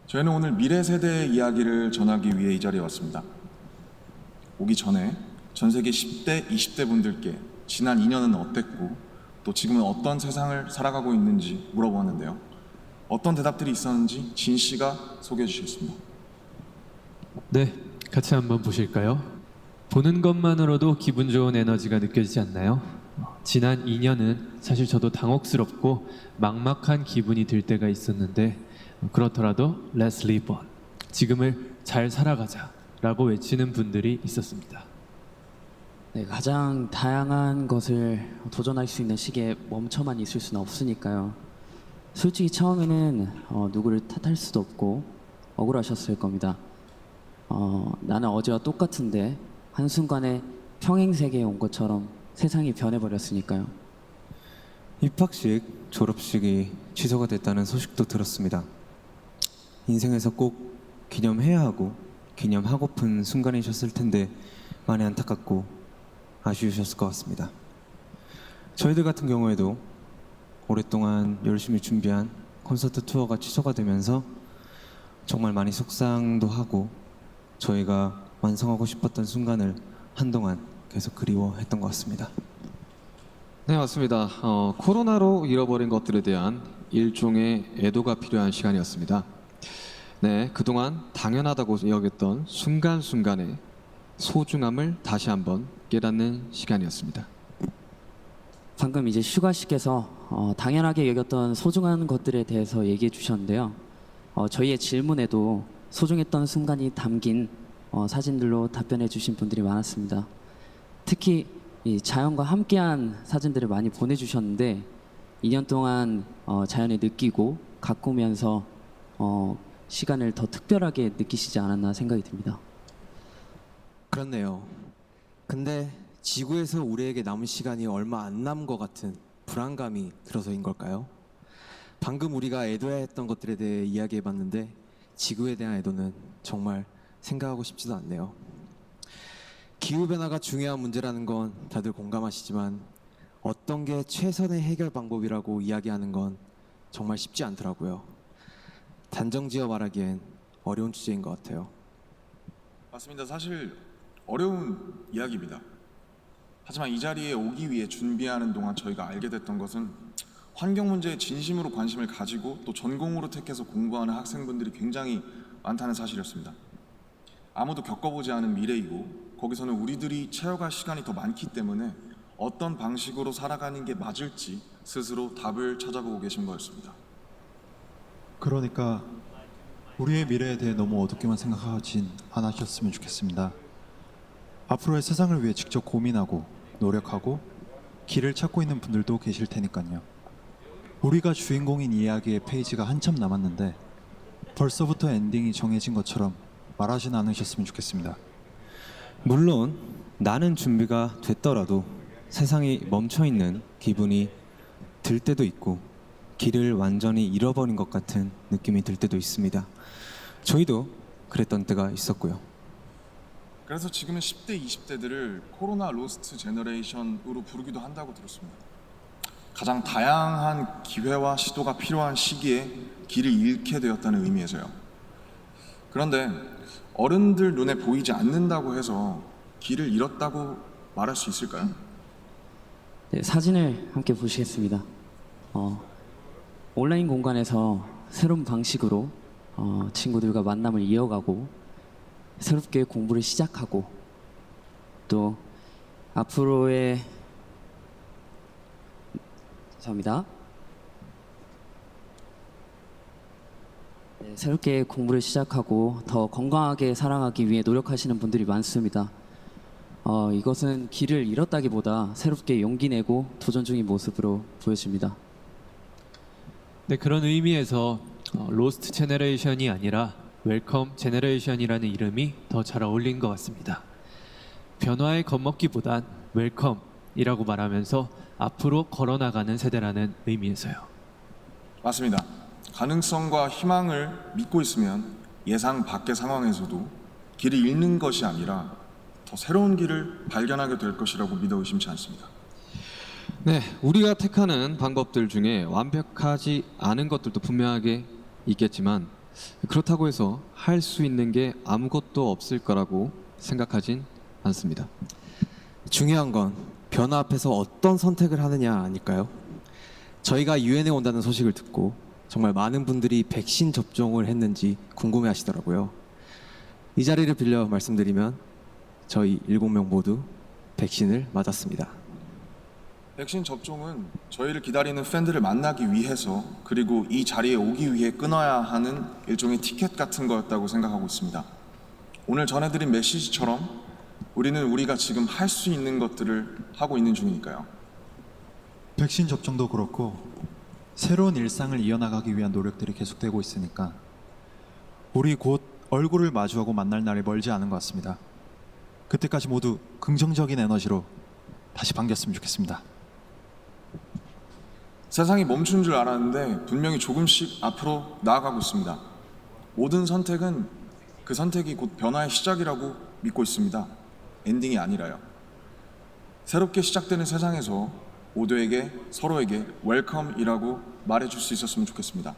저희는 오늘 미래 세대의 이야기를 전하기 위해 이 자리에 왔습니다. 오기 전에 전 세계 10대, 20대 분들께 지난 2년은 어땠고 또 지금은 어떤 세상을 살아가고 있는지 물어보았는데요. 어떤 대답들이 있었는지 진 씨가 소개해 주시겠습니다. 네, 같이 한번 보실까요? 보는 것만으로도 기분 좋은 에너지가 느껴지지 않나요? 지난 2년은 사실 저도 당혹스럽고 막막한 기분이 들 때가 있었는데 그렇더라도 Let's live on, 지금을 잘 살아가자 라고 외치는 분들이 있었습니다. 네, 가장 다양한 것을 도전할 수 있는 시기에 멈춰만 있을 수는 없으니까요. 솔직히 처음에는 누구를 탓할 수도 없고 억울하셨을 겁니다. 나는 어제와 똑같은데 한순간에 평행세계에 온 것처럼 세상이 변해버렸으니까요. 입학식, 졸업식이 취소가 됐다는 소식도 들었습니다. 인생에서 꼭 기념해야 하고 기념하고픈 순간이셨을 텐데 많이 안타깝고 아쉬우셨을 것 같습니다. 저희들 같은 경우에도 오랫동안 열심히 준비한 콘서트 투어가 취소가 되면서 정말 많이 속상도 하고 저희가 완성하고 싶었던 순간을 한동안 계속 그리워했던 것 같습니다. 네, 맞습니다. 코로나로 잃어버린 것들에 대한 일종의 애도가 필요한 시간이었습니다. 네, 그동안 당연하다고 여겼던 순간순간의 소중함을 다시 한번 깨닫는 시간이었습니다. 방금 이제 슈가 씨께서 당연하게 여겼던 소중한 것들에 대해서 얘기해 주셨는데요. 저희의 질문에도 소중했던 순간이 담긴 사진들로 답변해 주신 분들이 많았습니다. 특히 이 자연과 함께한 사진들을 많이 보내주셨는데 2년 동안 자연을 느끼고 가꾸면서 시간을 더 특별하게 느끼시지 않았나 생각이 듭니다. 그렇네요. 근데 지구에서 우리에게 남은 시간이 얼마 안 남은 것 같은 불안감이 들어서인 걸까요? 방금 우리가 애도해야 했던 것들에 대해 이야기해봤는데 지구에 대한 애도는 정말 생각하고 싶지도 않네요. 기후변화가 중요한 문제라는 건 다들 공감하시지만 어떤 게 최선의 해결 방법이라고 이야기하는 건 정말 쉽지 않더라고요. 단정지어 말하기엔 어려운 주제인 것 같아요. 맞습니다. 사실 어려운 이야기입니다. 하지만 이 자리에 오기 위해 준비하는 동안 저희가 알게 됐던 것은 환경 문제에 진심으로 관심을 가지고 또 전공으로 택해서 공부하는 학생분들이 굉장히 많다는 사실이었습니다. 아무도 겪어보지 않은 미래이고 거기서는 우리들이 채워갈 시간이 더 많기 때문에 어떤 방식으로 살아가는 게 맞을지 스스로 답을 찾아보고 계신 거였습니다. 그러니까 우리의 미래에 대해 너무 어둡게만 생각하진 않으셨으면 좋겠습니다. 앞으로의 세상을 위해 직접 고민하고 노력하고 길을 찾고 있는 분들도 계실 테니까요. 우리가 주인공인 이야기의 페이지가 한참 남았는데 벌써부터 엔딩이 정해진 것처럼 말하진 않으셨으면 좋겠습니다. 물론 나는 준비가 됐더라도 세상이 멈춰있는 기분이 들 때도 있고 길을 완전히 잃어버린 것 같은 느낌이 들 때도 있습니다. 저희도 그랬던 때가 있었고요. 그래서 지금은 10대, 20대들을 코로나 로스트 제너레이션으로 부르기도 한다고 들었습니다. 가장 다양한 기회와 시도가 필요한 시기에 길을 잃게 되었다는 의미에서요. 그런데 어른들 눈에 보이지 않는다고 해서 길을 잃었다고 말할 수 있을까요? 네, 사진을 함께 보시겠습니다. 온라인 공간에서 새로운 방식으로 친구들과 만남을 이어가고 새롭게 공부를 시작하고 또 앞으로의 죄송합니다. 네, 새롭게 공부를 시작하고 더 건강하게 살아가기 위해 노력하시는 분들이 많습니다. 이것은 길을 잃었다기보다 새롭게 용기 내고 도전 중인 모습으로 보여집니다. 네, 그런 의미에서 로스트 제너레이션이 아니라 웰컴 제너레이션이라는 이름이 더 잘 어울린 것 같습니다. 변화에 겁먹기보단 웰컴이라고 말하면서 앞으로 걸어나가는 세대라는 의미에서요. 맞습니다. 가능성과 희망을 믿고 있으면 예상 밖의 상황에서도 길을 잃는 것이 아니라 더 새로운 길을 발견하게 될 것이라고 믿어 의심치 않습니다. 네, 우리가 택하는 방법들 중에 완벽하지 않은 것들도 분명하게 있겠지만 그렇다고 해서 할 수 있는 게 아무것도 없을 거라고 생각하진 않습니다. 중요한 건 변화 앞에서 어떤 선택을 하느냐 아닐까요? 저희가 유엔에 온다는 소식을 듣고 정말 많은 분들이 백신 접종을 했는지 궁금해 하시더라고요. 이 자리를 빌려 말씀드리면 저희 7명 모두 백신을 맞았습니다. 백신 접종은 저희를 기다리는 팬들을 만나기 위해서 그리고 이 자리에 오기 위해 끊어야 하는 일종의 티켓 같은 거였다고 생각하고 있습니다. 오늘 전해드린 메시지처럼 우리는 우리가 지금 할 수 있는 것들을 하고 있는 중이니까요. 백신 접종도 그렇고 새로운 일상을 이어나가기 위한 노력들이 계속되고 있으니까 우리 곧 얼굴을 마주하고 만날 날이 멀지 않은 것 같습니다. 그때까지 모두 긍정적인 에너지로 다시 반겼으면 좋겠습니다. 세상이 멈춘 줄 알았는데 분명히 조금씩 앞으로 나아가고 있습니다. 모든 선택은 그 선택이 곧 변화의 시작이라고 믿고 있습니다. 엔딩이 아니라요. 새롭게 시작되는 세상에서 모두에게 서로에게 웰컴이라고 말해줄 수 있었으면 좋겠습니다.